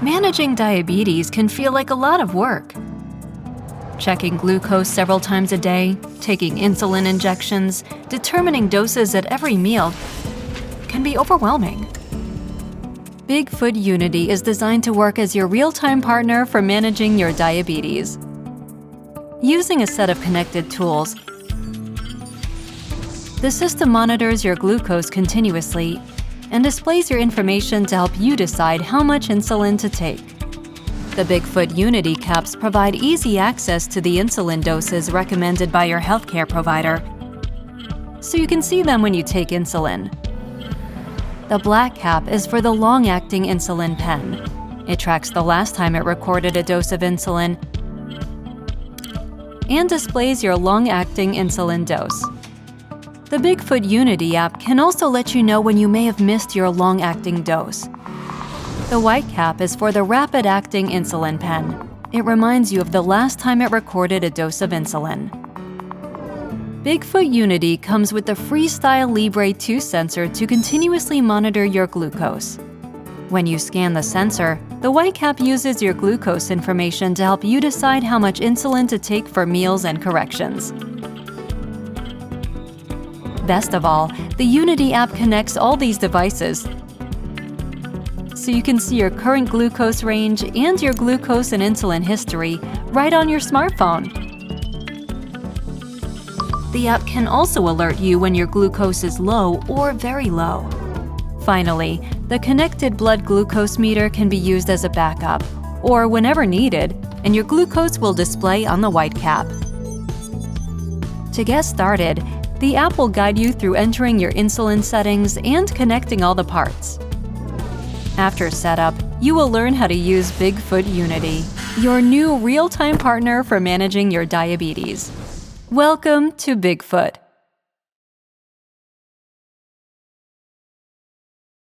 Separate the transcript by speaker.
Speaker 1: Managing diabetes can feel like a lot of work. Checking glucose several times a day, taking insulin injections, determining doses at every meal can be overwhelming. Bigfoot Unity is designed to work as your real-time partner for managing your diabetes. Using a set of connected tools, the system monitors your glucose continuously and displays your information to help you decide how much insulin to take. The Bigfoot Unity caps provide easy access to the insulin doses recommended by your healthcare provider, so you can see them when you take insulin. The black cap is for the long-acting insulin pen. It tracks the last time it recorded a dose of insulin and displays your long-acting insulin dose. The Bigfoot Unity app can also let you know when you may have missed your long-acting dose. The white cap is for the rapid-acting insulin pen. It reminds you of the last time it recorded a dose of insulin. Bigfoot Unity comes with the Freestyle Libre 2 sensor to continuously monitor your glucose. When you scan the sensor, the white cap uses your glucose information to help you decide how much insulin to take for meals and corrections. Best of all, the Unity app connects all these devices, so you can see your current glucose range and your glucose and insulin history right on your smartphone. The app can also alert you when your glucose is low or very low. Finally, the connected blood glucose meter can be used as a backup, or whenever needed, and your glucose will display on the white cap. To get started, the app will guide you through entering your insulin settings and connecting all the parts. After setup, you will learn how to use Bigfoot Unity, your new real-time partner for managing your diabetes. Welcome to Bigfoot.